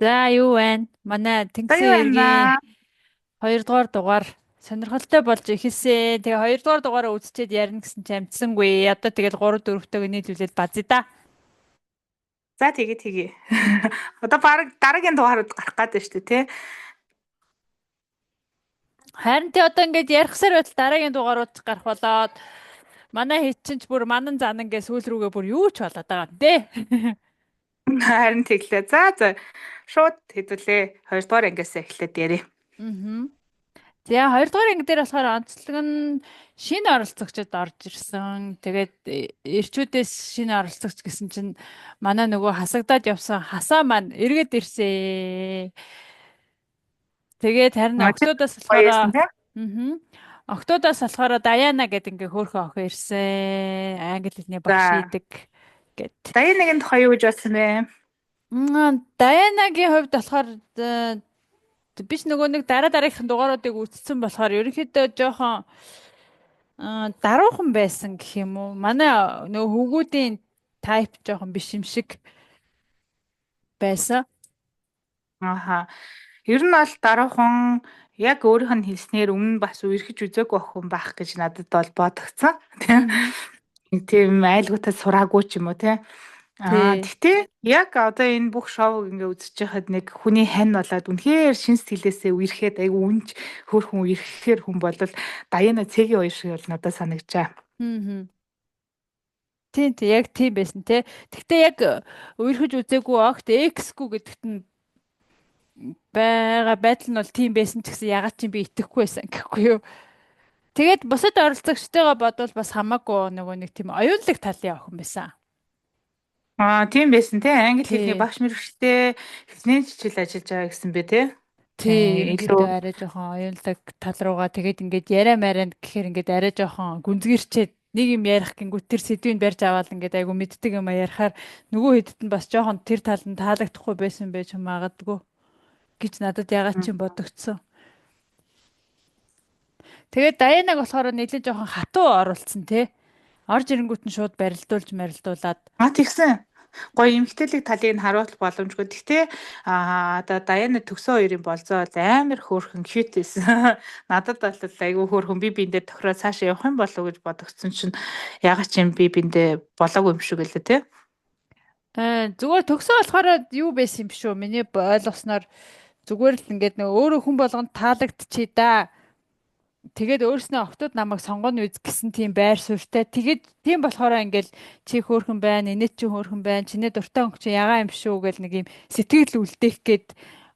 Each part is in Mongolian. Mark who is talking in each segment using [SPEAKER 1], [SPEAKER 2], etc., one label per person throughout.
[SPEAKER 1] За юу байна? Манай
[SPEAKER 2] За юу
[SPEAKER 1] Тэнгисийн эргийн
[SPEAKER 2] байна?
[SPEAKER 1] 2 дугаар дугаар сонирхолтой болж ихэлсэн. Тэгээ 2 дугаар дугаараа үзчихэд ярина гэсэн чи амжсангүй. Одоо тэгэл 3 4-төг нийлүүлээд базъя да.
[SPEAKER 2] За тэгээ. Одоо баг дараагийн дугаарууд гарах гээд байна шүү дээ, тий.
[SPEAKER 1] Харин тий одоо ингээд ярихсаар байтал дараагийн дугаарууд гарах болоод манай хит чинь ч бүр манан занан гээ сүүл рүүгээ бүр юу ч болоод байгаа юм дээ.
[SPEAKER 2] Харин тэглээ. За. Шууд хэдүүлээ. 2 дугаар ангиасаа эхлээд ярив.
[SPEAKER 1] Аа. За 2 дугаар анги дээр болохоор онцлог нь шинэ оролцогчдод орж ирсэн. Тэгээд эрчүүдээс шинэ оролцогч гэсэн чинь манай нөгөө хасагдаад явсан хасаа маань эргээд ирсэн. Тэгээд харин
[SPEAKER 2] Мөн
[SPEAKER 1] октоудаас болохоор
[SPEAKER 2] гоё байсан тий.
[SPEAKER 1] октоудаас болохоор Даяна гэдэг ингээ хөөхөн охин ирсэн. Англи хэлний багш
[SPEAKER 2] За.
[SPEAKER 1] хийдэг гэд.
[SPEAKER 2] Даянагийн тухай юу гэж бодсон бэ?
[SPEAKER 1] Даянагийн хувьд болохоор биш нөгөө нэг дараагийнхын дугааруудыг үзсэн болохоор ерөнхийдөө жоохон даруухан байсан гэх юм уу. Манай нөгөө хөвгүүдийн тайп жоохон биш юм шиг байсан.
[SPEAKER 2] Ааха. Ер нь бол дараахан яг өөрийнх нь хэлснээр өмнө бас үерхэж үзээгүй охин байх гэж надад бол бодогцсон.
[SPEAKER 1] Аа.
[SPEAKER 2] Нэг тийм айлгуудаа сураагүй ч юм уу тий.
[SPEAKER 1] Тий.
[SPEAKER 2] Тэгтээ яг одоо энэ бүх шоуг ингээ үзэж байхад нэг хүний хань болоод үнэхээр шин стилээсээ үерхэд айгу үнж хөөрхөн үерхээр хүн болол Даяна цэгийн хоёр шиг бол надад санагджаа.
[SPEAKER 1] Аа. Тийм яг тийм байсан те. Гэхдээ яг үерхэж үзээгүй огт X-гүй гэдэгт нь байгаа байдал нь бол тийм байсан ч гэсэн ягаад чи би итгэхгүй байсан гэхгүй юу. Тэгээд бусад оролцогчтойгоо бодвол бас хамаагүй нөгөө нэг тийм оюунлаг талын охин байсан.
[SPEAKER 2] Тийм байсан тий. Англи хэлний
[SPEAKER 1] Тий.
[SPEAKER 2] багш мэргэжтэй хэвлэлийн жижил ажиллаж байгаа гэсэн бэ тий.
[SPEAKER 1] Тий,
[SPEAKER 2] Илүү
[SPEAKER 1] ерөнхийдөө арай жоохон оюунлаг тал руугаа тэгээд ингээд яриа маранд гэхээр ингээд арай жоохон гүнзгийрчээд нэг юм ярих гингүүт тэр сэдвийг барьж аваад ингээд айгу мэддэг юм а ярихаар нөгөө хэдд нь бас жоохон тэр талд нь таалагдахгүй байсан байж магадгүй гэж надад ягаад ч юм бодогдсон. Тэгээд Дайнаг болохоор нэлээд жоохон хатуу оруулсан тий. Орж ирэнгүүт нь шууд барилдуулаад.
[SPEAKER 2] тэгсэн. Гоё эмгтээлэг талыг нь харуулах боломжгүй. Гэхдээ одоо Даяна төгсөө хоёрын болзоо бол амар хөөрхөн cute байсан. Надад бол айгүй хөөрхөн би биэндээ тохироо цаашаа явах юм болов уу гэж бодогдсон чинь ягаад ч юм би биэндээ болоогүй юм шиг үлээ те.
[SPEAKER 1] Зүгээр төгсөө болохоор юу байсан юм биш үү? Миний ойлгосноор зүгээр л ингээд нөгөө өөрөө хүн болгонд таалагдчихъя да. Тэгээд өөрснөө октод намайг сонгоно үз гэсэн тийм байр суурьтай. Тэгээд тийм болохоор ингээл чи хөөрхөн байна, инээд чи хөөрхөн байна, чиний дуртай өнгө чи ягаа юм шүү гэл нэг юм сэтгэл үлдээх гээд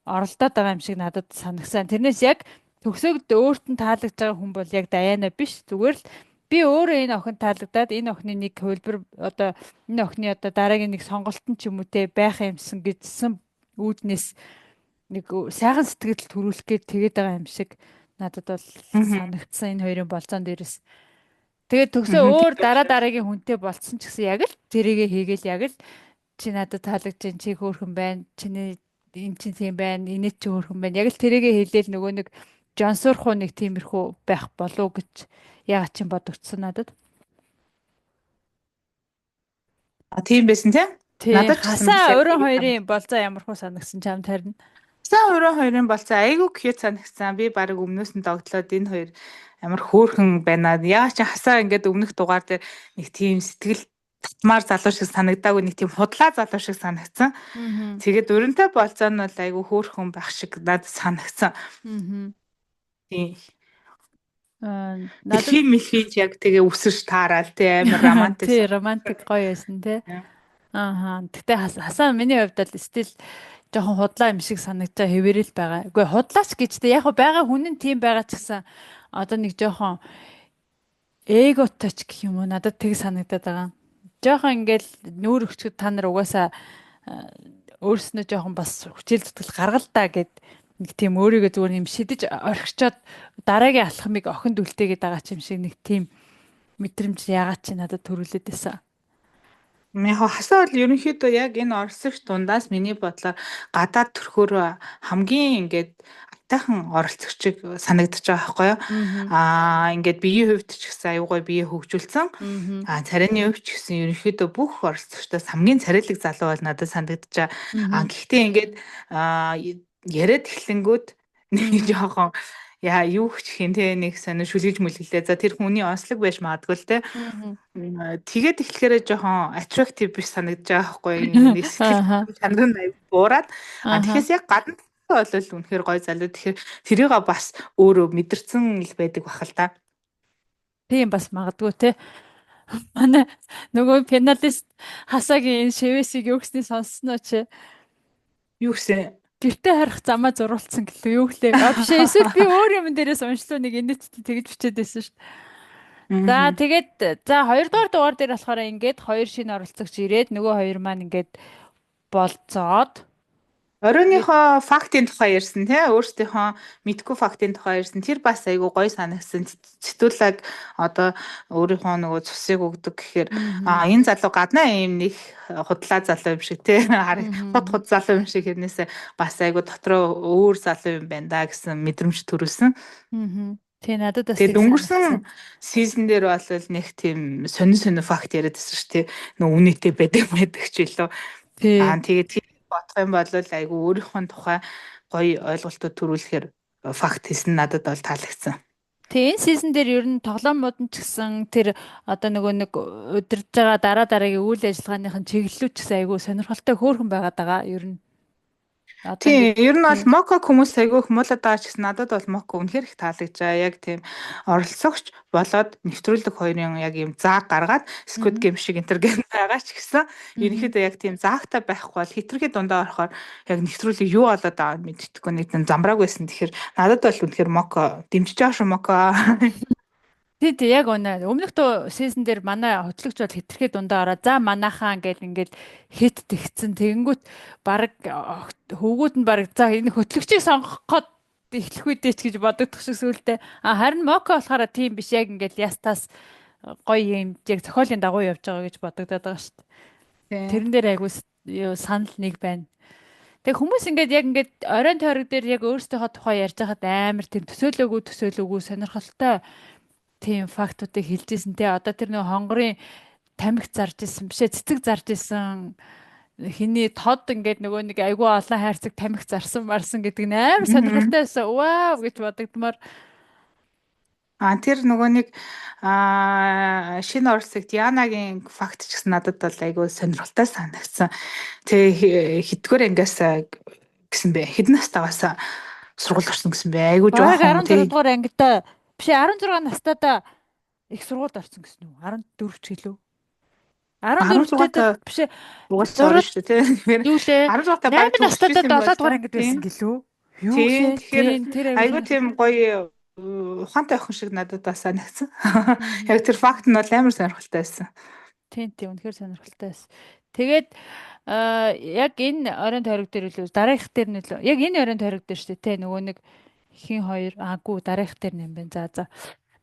[SPEAKER 1] оролдоод байгаа юм шиг надад санагсан. Тэрнээс яг төгсөөд өөрт нь таалагдж байгаа хүн бол яг Даяна биш. Зүгээр л би өөрөө энэ охин таалагдаад энэ охины нэг хөлбөр одоо энэ охины одоо дараагийн нэг сонголтон ч юм уу те байх юмсан гэдсэн үүднээс нэг сайхан сэтгэл төрүүлэх гээд тэгээд байгаа юм шиг надад бол
[SPEAKER 2] Аа.
[SPEAKER 1] санагдсан энэ хоёрын болцоон дээрээс. Тэгээд төгсөө
[SPEAKER 2] Аа.
[SPEAKER 1] өөр дараагийн хүнтэй болцсон ч гэсэн яг л тэрийгэ хийгээл яг л чи надад таалагдж чинь чи хөөрхөн байна. Чиний энэ чинь тийм байна. Инээд чи хөөрхөн байна. Яг л тэрийгэ хийлээл нөгөө нэг жонсуурхуу нэг тиймэрхүү байх болов гэж ягаад ч юм бодогдсон надад.
[SPEAKER 2] Тийм байсан те.
[SPEAKER 1] Тий,
[SPEAKER 2] Надад ч гэсэн бас
[SPEAKER 1] хасаа
[SPEAKER 2] яг
[SPEAKER 1] өрөө
[SPEAKER 2] тийм
[SPEAKER 1] хоёрын
[SPEAKER 2] санагдсан.
[SPEAKER 1] болцоо ямар хөө санагсан чамд харин.
[SPEAKER 2] За өөрөө хоёрын болцоо айгүй cute санагдсан. Би баг өмнөөс нь догтлоод энэ хоёр амар хөөрхөн байна. Яа чи хасаа ингээд өмнөх дугаар дээр нэг тийм сэтгэл татмаар залуу шиг санагдаагүй нэг тийм худлаа залуу шиг санагдсан.
[SPEAKER 1] Аа.
[SPEAKER 2] Тэгээд өрөнтэй болцоо нь бол айгүй хөөрхөн байх шиг надад санагдсан.
[SPEAKER 1] Аа.
[SPEAKER 2] Тийм.
[SPEAKER 1] Надад
[SPEAKER 2] Дэлхийн мэлхийж яг тэгээ үсэрч таараал тий амар романтик
[SPEAKER 1] тий романтик
[SPEAKER 2] санагдсан.
[SPEAKER 1] гоё байсан тий. Аа. Гэтэ хасаа миний хувьд л стил жоохон худлаа юм шиг санагдаж хэвээрэл байгаа. Үгүй худлаач гэжтэй яг байгаа хүн нь тийм байгаа ч гэсэн одоо нэг жоохон эготой ч гэх юм уу надад тэг санагдаад байгаа. Жоохон ингээл нүүр өчгөд та нар угаасаа өөрснөө жоохон бас хүчил зүтгэл гаргалдаа гэд нэг тийм өөрийгөө зүгээр юм шидэж орхичоод дараагийн алхмыг охинд үлдээгээд байгаа ч юм шиг нэг тийм мэдрэмж ягаад чи надад төрүүлээд байсан.
[SPEAKER 2] Яг хасаа бол ерөнхийдөө яг энэ орсогч дундаас миний бодлоор гадаад төрхөөр хамгийн ингээд тайхан оролцогчийг санагдаж байгаа байхгүй юу.
[SPEAKER 1] Мгм.
[SPEAKER 2] Ингээд биеийн хувьд ч гэсэн аюу гой бие хөгжүүлсэн.
[SPEAKER 1] Мгм.
[SPEAKER 2] Царайны хувьд ч гэсэн ерөнхийдөө бүх оролцогчдоос хамгийн царайлаг залуу бол надад санагдаж байгаа.
[SPEAKER 1] Мгм.
[SPEAKER 2] Гэхдээ ингээд яриад эхлэнгүүт нэг
[SPEAKER 1] Мгм.
[SPEAKER 2] жоохон юу ч гэх юм те нэг сонир шүлгэж мүлгэлээ. За тэр хүний онцлог байж магадгүй л те.
[SPEAKER 1] Мгм.
[SPEAKER 2] Тэгээд эхлэхээрээ жоохон attractive биш санагдаж байгаа байхгүй юу. Нэг сэтгэл
[SPEAKER 1] Ааха.
[SPEAKER 2] чанар нь аюу буураад.
[SPEAKER 1] Ааха.
[SPEAKER 2] Тэгэхээр яг гадна бол үнэхээр гой залуу. Тэгэхээр тэрийг бас өөрөө мэдэрсэн л байдаг бах л та.
[SPEAKER 1] Тийм бас магадгүй те. Манай нөгөө пеналист хасаагийн энэ шивэсийг юу гэсний сонссноо чи.
[SPEAKER 2] Юу гэсэн
[SPEAKER 1] Гэртээ харих замаа зурулсан гэлээ юу гэлээ. Биш ээ, эсвэл би өөр юм дээрээс уншлуу нэг инээдтэй тэгж бичээд байсан шүү дээ. За
[SPEAKER 2] Аа.
[SPEAKER 1] тэгээд за хоёрдугаар дугаар дээр болохоор ингээд хоёр шинэ оролцогч ирээд нөгөө хоёр маань ингээд болцоод тэгээд
[SPEAKER 2] Оройныхоо фактын тухай ярьсан тий өөрсдийнхөө мэдгүй фактын тухай ярьсан. Тэр бас айгүй гоё санагдсан. Цэтүүлэг одоо өөрийнхөө нөгөө цусыг өгдөг гэхээр
[SPEAKER 1] мгм
[SPEAKER 2] энэ залуу гаднаа ийм нэг худлаа залуу юм шиг тий хот
[SPEAKER 1] мгм
[SPEAKER 2] хот залуу юм шиг хэрнээсээ бас айгүй дотроо өөр залуу юм байна да гэсэн мэдрэмж төрүүлсэн.
[SPEAKER 1] мгм тий надад бас
[SPEAKER 2] Тэгээд
[SPEAKER 1] тийг санагдсан.
[SPEAKER 2] өнгөрсөн сизон дээр бол нэг тийм сонин сонин факт яриад байсан шүү дээ. Нөө үнэтэй байдаг ч илүү.
[SPEAKER 1] Тий.
[SPEAKER 2] Тэгээд тэр бодох юм бол айгүй өөрийнхөө тухай гоё ойлголтууд төрүүлэхээр факт хэлсэн надад бол таалагдсан.
[SPEAKER 1] Тий энэ сизон дээр ер нь тоглоомууд нь ч гэсэн тэр одоо нөгөө нэг удирдах байгаа дараагийн үйл ажиллагааных нь чиглэлүүд ч гэсэн айгүй сонирхолтой хөөрхөн байгаад байгаа. Ер нь одоо
[SPEAKER 2] Тийм,
[SPEAKER 1] ингээд
[SPEAKER 2] ер нь бол
[SPEAKER 1] тий.
[SPEAKER 2] Моко хүмүүс айгүй хүмүүлээд байгаа ч гэсэн надад бол Моко үнэхээр их таалагджаа. Яг тийм оролцогч болоод нэвтрүүлэг хоёрын яг юм зааг гаргаад Squid
[SPEAKER 1] Мгм.
[SPEAKER 2] Game шиг интерген байгаа ч гэсэн
[SPEAKER 1] Мгм.
[SPEAKER 2] ерөнхийдөө яг тийм заагтай байхгүй бол хитрхи дундаа орохоор яг нэвтрүүлэг юу болоод байгааг мэддэхгүй нэг тийм замбрааг байсан. Тэгэхээр надад бол үнэхээр Моко дэмжиж байгаа шүү Моко.
[SPEAKER 1] Тий, тий, яг үнэ. Өмнөх туу сизон дээр манай хөтлөгч бол хитрхээ дундаа ороо. За манайхаа ингээд хит тэгсэн. Тэгэнгүүт баг хөвгүүд нь баг за энэ хөтлөгчийг сонгох гээд эхлэх үедээ ч гэж бодогдох шиг сүултээ. Харин Моко болохоор тийм биш яг ингээд ястаас гоё юм яг зохиолын дагуу явж байгаа гэж бодогдоод байгаа шүү дээ.
[SPEAKER 2] Тийм.
[SPEAKER 1] Тэрэн дээр айгу юу санал нэг байна. Тэг хүмүүс ингээд яг ингээд оройн тойрог дээр яг өөрсдийнхөө тухай ярьж байхад амар тийм төсөөлөөгүй сонирхолтой тийм фактуудыг хэлжсэн те одоо тэр нэг хонгорын тамхи зарж исэн бишээ цэцэг зарж исэн хиний тод ингээд нөгөө нэг айгүй олон хайрцаг тамхи зарсан марсан гэдэг нь амар сонирхолтой байсан. Вау гэж бодогдмоор.
[SPEAKER 2] Тэр нөгөө нэг шинэ оролцогч Янагийн факт ч гэсэн надад бол айгүй сонирхолтой санагдсан. Тэгээ хэдгээр ангиас гэсэн бэ? Хэдэн настайгаас сургууль орсон гэсэн бэ? Айгүй
[SPEAKER 1] Бараг
[SPEAKER 2] жоохон
[SPEAKER 1] 16
[SPEAKER 2] тэгээ
[SPEAKER 1] дугаар ангитай бишээ 16 настайдаа их сургуульд орсон гэсэн үү? 14 ч гэлөө. 14
[SPEAKER 2] 16-тай
[SPEAKER 1] тэд бишээ
[SPEAKER 2] угаасаа орно
[SPEAKER 1] 6
[SPEAKER 2] шүү дээ. Тэгэхээр
[SPEAKER 1] юу лээ?
[SPEAKER 2] 16-тай баг
[SPEAKER 1] 8 настайдаа
[SPEAKER 2] төгсчихсэн
[SPEAKER 1] 7 дугаар
[SPEAKER 2] байлаа.
[SPEAKER 1] ангид
[SPEAKER 2] Тийм.
[SPEAKER 1] байсан гэлөө. Юу
[SPEAKER 2] Тийм.
[SPEAKER 1] лээ?
[SPEAKER 2] Тэгэхээр
[SPEAKER 1] Тэр аягүй
[SPEAKER 2] айгүй
[SPEAKER 1] сонирхолтой.
[SPEAKER 2] тийм гоё ухаантай охин шиг надад бас санагдсан.
[SPEAKER 1] Мгм.
[SPEAKER 2] Яг тэр факт нь бол амар сонирхолтой байсан.
[SPEAKER 1] Тийм тийм үнэхээр сонирхолтой байсан. Тэгээд яг энэ оройн тойрог дээр үлээ дараагийнх дээр нь үлээ. Яг энэ оройн тойрог дээр шүү дээ. Тэ нөгөө нэг хин хоёр гүү дараагийнх дээр нэм бэ. За за.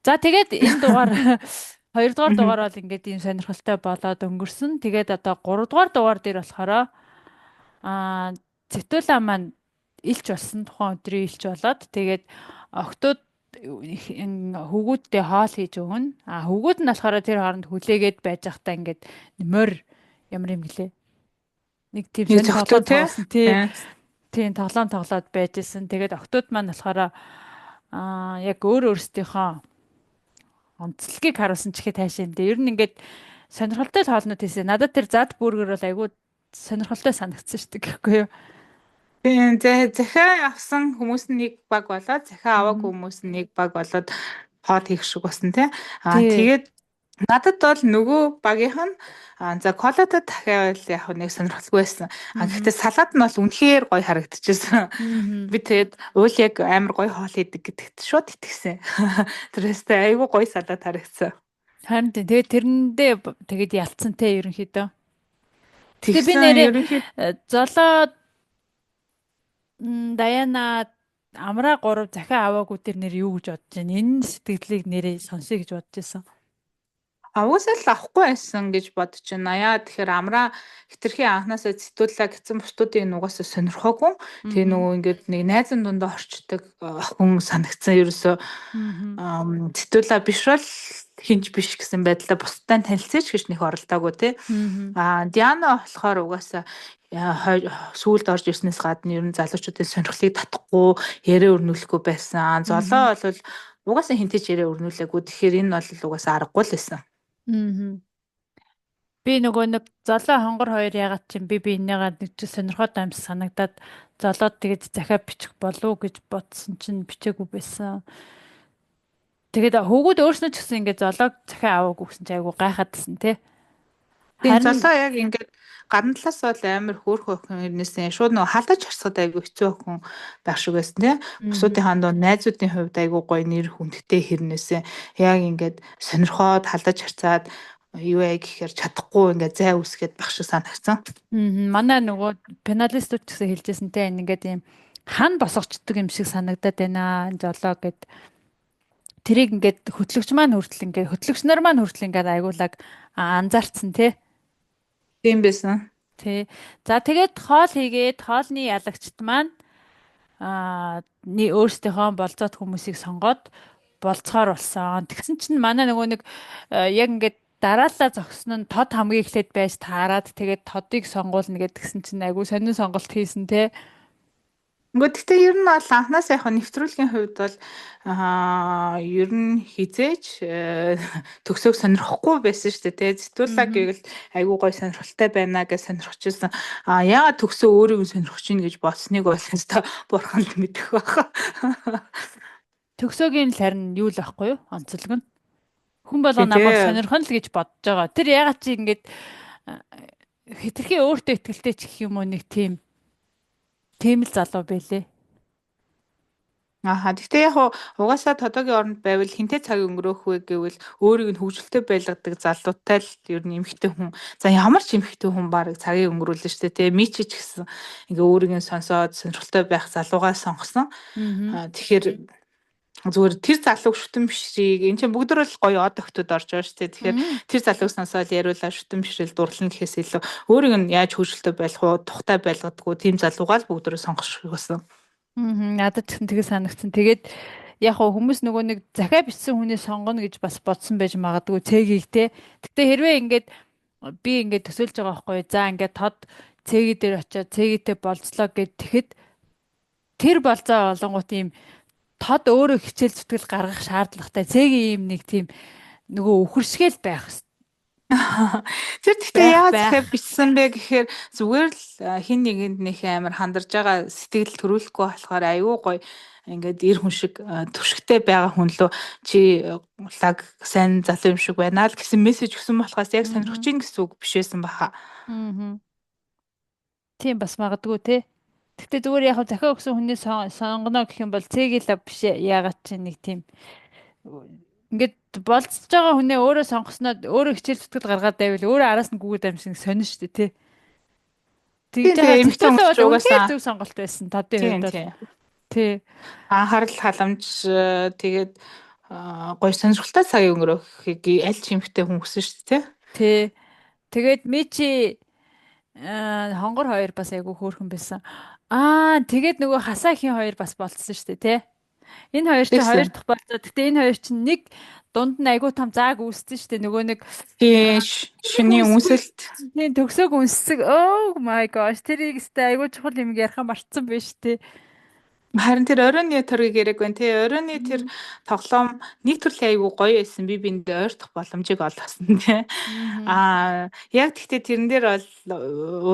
[SPEAKER 1] За тэгээд энэ дугаар хоёрдугаар дугаар бол ингээд ийм сонирхолтой болоод өнгөрсөн. Тэгээд одоо гуравдугаар дугаар дээр болохоор Цэтүлаа маань илч болсон тухайн өдрийн илч болоод тэгээд октод хөвгүүдтэй хоол хийж өгнө. Хөвгүүд нь болохоор тэр хооронд хүлээгээд байж захтаа ингээд морь ямар юм гэлээ. Нэг тийм
[SPEAKER 2] Нэг
[SPEAKER 1] сонир
[SPEAKER 2] зөгтөө
[SPEAKER 1] тоглоом
[SPEAKER 2] те.
[SPEAKER 1] тоглосон тий. Тийм тоглоом тоглоод байж исэн. Тэгээд октод маань болохоор яг өөрсдийнхөө онцлогийг харуулсан ч ихэ таашаа юм дээ. Ер нь ингээд сонирхолтой тоолнууд хийсэн. Надад тэр зад бүргэр бол айгүй сонирхолтой санагдсан шүү дээ гэхгүй юу.
[SPEAKER 2] Тийм захиа авсан хүмүүс нь нэг баг болоод захиа аваагүй
[SPEAKER 1] Мгм.
[SPEAKER 2] хүмүүс нь нэг баг болоод хоол хийх шиг болсон тий.
[SPEAKER 1] Тий.
[SPEAKER 2] Тэгээд надад бол нөгөө багийнх нь за колото дахиад яг нэг сонирхолтой байсан.
[SPEAKER 1] Мгм.
[SPEAKER 2] Гэхдээ салаад нь бол үнэхээр гоё харагдчихсан.
[SPEAKER 1] Мгм.
[SPEAKER 2] Би тэгээд уул яг амар гоё хоол хийдэг гэдэгт шууд итгэсэн. Тэрээсээ айгүй гоё салаад харагдсан.
[SPEAKER 1] Харин тийм. Тэгээд тэрэндээ тэгээд ялцсан те ерөнхийдөө. Гэтэ би
[SPEAKER 2] Тэгсэн
[SPEAKER 1] нэрээ
[SPEAKER 2] ерөнхийд
[SPEAKER 1] золоо Даяна Амраа 3 захиа аваагүй тэр нэр юу гэж бодож байна? Энэ сэтгэлийг нэрээ сонсъё гэж бодож байсан.
[SPEAKER 2] Угсаал авахгүй байсан гэж бодож байна. Яа тэгэхээр амраа хитрхи анханасаа зэтүүлээ гэсэн бусдуудын угаасаа сонирхоогүй. Тэгээ
[SPEAKER 1] Мгм.
[SPEAKER 2] нөгөө ингээд нэг найзан дундаа орчдөг хүн санагцсан ерөөсөө
[SPEAKER 1] Мгм.
[SPEAKER 2] зэтүүлээ биш бол хинж биш гэсэн байдлаа бусдаа танилцээч гэж нэг оролдоогүй тий.
[SPEAKER 1] Мгм.
[SPEAKER 2] Диана болохоор угаасаа сүүлд орж ирснээс гадна ер нь залуучуудын сонирхлыг татахгүй, яриа өрнүүлэхгүй байсан.
[SPEAKER 1] Мгм.
[SPEAKER 2] Золоо бол угаасаа хинтэж яриа өрнүүлээгүй. Тэгэхээр энэ бол угаасаа аргагүй л байсан.
[SPEAKER 1] Мгм. Би нөгөө нэг золоо хонгор хоёр ягаад чинь би энийгээ нэг ч сонирхоод амс санагдаад золоод тэгээд захиа бичих болов уу гэж бодсон чинь бичээгүй байсан. Тэгээд хөвгүүд өөрснөө ч гэсэн ингээд золоог захиа аваагүй гэсэн чинь айгу гайхаадсэн тий.
[SPEAKER 2] Тийм
[SPEAKER 1] Харин
[SPEAKER 2] золоо яг ингээд гадна талаас бол амар хөөрхөн охин ирнэсэн. Шууд нөгөө халдаж харсад айгүй хэцүү охин байх шиг байсан тий.
[SPEAKER 1] мгм.
[SPEAKER 2] Бусуудын ханд найзуудын хувьд айгүй гоё нэр хүндтэй хэрнээсэн. Яг ингээд сонирхоод халдаж харцаад юу яа гэхээр чадахгүй ингээд зай үсгээд байх шиг санагцсан.
[SPEAKER 1] Манай нөгөө пеналистууд ч гэсэн хэлжсэнтэй энэ ингээд юм хан босгочдөг юм шиг санагдаад байна золоо гэд тэрийг ингээд хөтлөгч нар маань хүртэл ингээд айгуулаг анзаарцсан тий.
[SPEAKER 2] Тийм байсан.
[SPEAKER 1] Тий. За тэгээд хоол хийгээд хоолны ялагчт маань өөрсдийнхөө болцоод хүмүүсийг сонгоод болцохоор болсон. Тэгсэн чинь манай нөгөө нэг яг ингээд дараалал зогсон нь тод хамгийн эхлээд байж таарад тэгээд тодыг сонгуулна гэдгсэн чинь айгүй сонин сонголт хийсэн те.
[SPEAKER 2] Гэхдээ ер нь бол анханаас яг нэвтрүүлгийн хувьд бол ер нь хизээч төгсөөг сонирхгүй байсан шүү дээ тий. Зэтүүлэг
[SPEAKER 1] Мгм.
[SPEAKER 2] гэвэл айгүй гой сонирхолтой байна гэж сонирхож ирсэн. Яагаад төгсөө өөрийг нь сонирхож ийн гэж бодсныг бол өстой бурханд мэдэх байх.
[SPEAKER 1] Төгсөөгийн л харин юу л байхгүй юу? Онцлог нь. Хүн болго
[SPEAKER 2] Тий
[SPEAKER 1] намайг
[SPEAKER 2] тий.
[SPEAKER 1] сонирхон л гэж бодож байгаа. Тэр ягаад чи ингээд а, хитрхи өөртөө ихтэй ч гэх юм уу нэг тийм л залуу байлээ.
[SPEAKER 2] Гэхдээ яг угаасаа тодогийн оронд байвал хинтээ цаг өнгөрөөх вэ гэвэл өөрийг нь хөвгөлтэй байлгадаг залуутай л ер нь эмэгтэй хүн. За ямар ч эмэгтэй хүн баг цагийг өнгөрүүлнэ шүү дээ. Тэ мичиж гэсэн ингээ өөрийг нь сонсоод сонирхолтой байх залуугаа сонгосон.
[SPEAKER 1] Аа.
[SPEAKER 2] Тэгэхээр зүгээр тэр залууг шүтэн бишрийг эн чинь бүгд л гоё од өгтөд орж байгаа шүү дээ. Тэгэхээр
[SPEAKER 1] Мгм.
[SPEAKER 2] тэр залууг сонсоод яриулаа шүтэн бишрэл дурлна гэхээс илүү өөрийг нь яаж хөвгөлтэй байх уу, тухтай байлгадаггүй тийм залуугаа л бүгд сонгох шиг болсон.
[SPEAKER 1] Надад ч гэсэн тэгээ санагдсан. Тэгээд яг хөө хүмүүс нөгөө нэг захиа бичсэн хүнээ сонгоно гэж бас бодсон байж магадгүй цэгийг те. Гэтэ хэрвээ ингээд би ингээд төсөөлж байгаа байхгүй. За ингээд тод цэгийн дээр очиод цэгийтэй болцлоо гэд тэгэхэд тэр болцоо олонгууд ийм тод өөрөө хичээл зүтгэл гаргах шаардлагатай цэгийн ийм нэг тийм нөгөө үхэршгээл
[SPEAKER 2] Тэр гэхдээ
[SPEAKER 1] байх
[SPEAKER 2] яаж
[SPEAKER 1] байх.
[SPEAKER 2] захиа бичсэн бэ гэхээр зүгээр л хин нэгэнд нэг амар хандарж байгаа сэтгэл төрүүлэхгүй болохоор аюу гой ингээд ир хүн шиг түшигтэй байгаа хүн лөө чи лаг сайн залуу юм шиг байна л гэсэн мессеж өгсөн болохоос яг сонирхож
[SPEAKER 1] Мгм.
[SPEAKER 2] ийн гэсэн үг биш байсан баха.
[SPEAKER 1] Мгм. Тийм бас магадгүй те. Гэтэ зүгээр яг захиа өгсөн хүний сонгоно гэх юм бол цэгийг л биш ягаад чи нэг тийм ингээд болцож байгаа хүнээ өөрөө сонгосноо өөрөө хичээл зүтгэл гаргаад байвал өөрөө араас нь гүгээд амжих сонин шүү дээ тий. Тэгж
[SPEAKER 2] Тийм
[SPEAKER 1] байгаа
[SPEAKER 2] тийм эмэгтэй
[SPEAKER 1] зэтгүүлээ
[SPEAKER 2] хүмүүс ч
[SPEAKER 1] бол үнэхээр
[SPEAKER 2] угаасаа
[SPEAKER 1] зөв сонголт байсан тодын хувьд
[SPEAKER 2] тийм
[SPEAKER 1] бол
[SPEAKER 2] тийм
[SPEAKER 1] тий.
[SPEAKER 2] анхаарал халамж тэгээд гоё сонирхолтой цагийг өнгөрөөхийг аль ч эмэгтэй хүн хүсэж шүү дээ.
[SPEAKER 1] Тий. Тэгээд Мичи хонгор хоёр бас айгүй хөөрхөн байсан. Тэгээд нөгөө Хасаахийн хоёр бас болцсон шүү дээ тий. Энэ хоёр чинь хоёр
[SPEAKER 2] Тэгсэн.
[SPEAKER 1] дахь болцоо. Гэтэ энэ хоёр чинь нэг дунд нь айгүй том зааг үүссэн шүү дээ. Нөгөө нэг
[SPEAKER 2] Тийм шүний
[SPEAKER 1] үсгүй
[SPEAKER 2] үнсэлт.
[SPEAKER 1] тийм төгсөөг үнсэг. Oh my gosh. Тэрийг өстэй айгүй чухал юм ярих марцсан байж тээ.
[SPEAKER 2] Харин тэр оройн төргийг яриаг байна тий. Оройны тэр
[SPEAKER 1] Мгм.
[SPEAKER 2] тоглоом нэг төрлийн аягүй гоё байсан. Би биндээ ойртох боломжийг олгосон тий.
[SPEAKER 1] Мгм.
[SPEAKER 2] Яг тэгтээ тэрэн дээр бол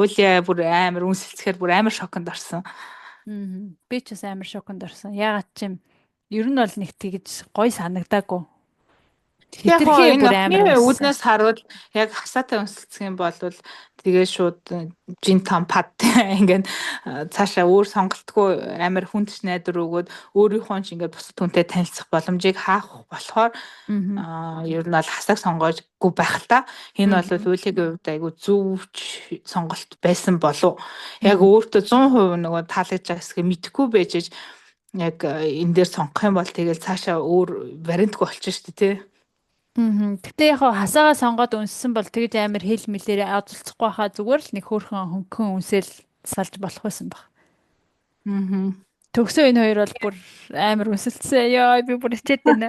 [SPEAKER 2] уулиа бүр амар үнсэлцэхээр бүр амар шоконд орсон.
[SPEAKER 1] Би ч бас амар шоконд орсон. Ягаад ч юм ер нь бол нэг тэгж гоё санагдаагүй.
[SPEAKER 2] Гэхдээ яг
[SPEAKER 1] Хитрхи
[SPEAKER 2] энэ
[SPEAKER 1] бүр
[SPEAKER 2] охины
[SPEAKER 1] амар үнссэн.
[SPEAKER 2] үүднээс харвал яг хасаатай өнсөлдсөн юм бол тэгээ шууд жин там пад ингээд цаашаа өөр сонголтгүй амар хүндч найдвар өгөөд өөрийнхөө ч ингээд бусад хүнтэй танилцах боломжийг хаах болохоор
[SPEAKER 1] Мгм.
[SPEAKER 2] ер нь бол хасааг сонгоожгүй байх л та. Энэ бол
[SPEAKER 1] Мгм.
[SPEAKER 2] үйлгийн хувьд айгүй зөвч сонголт байсан болов. Яг
[SPEAKER 1] Мгм.
[SPEAKER 2] өөртөө 100% нөгөө таалагдж байгаа хэсгээ мэдэхгүй байж яг энэ дээр сонгох юм бол тэгэл цаашаа өөр вариантгүй болчих шүү дээ тий.
[SPEAKER 1] Гэтэ яг хаа хасаагаа сонгоод үнссэн бол тэгж амар хэл мэлээр одолцохгүй хаа зүгээр л нэг хөөрхөн хөнгөн үнсэл салж болох байсан баг.
[SPEAKER 2] Аа.
[SPEAKER 1] Төгсөө энэ хоёр бол бүр амар үнсэлцсэн. Яа би бүр хичээд байна.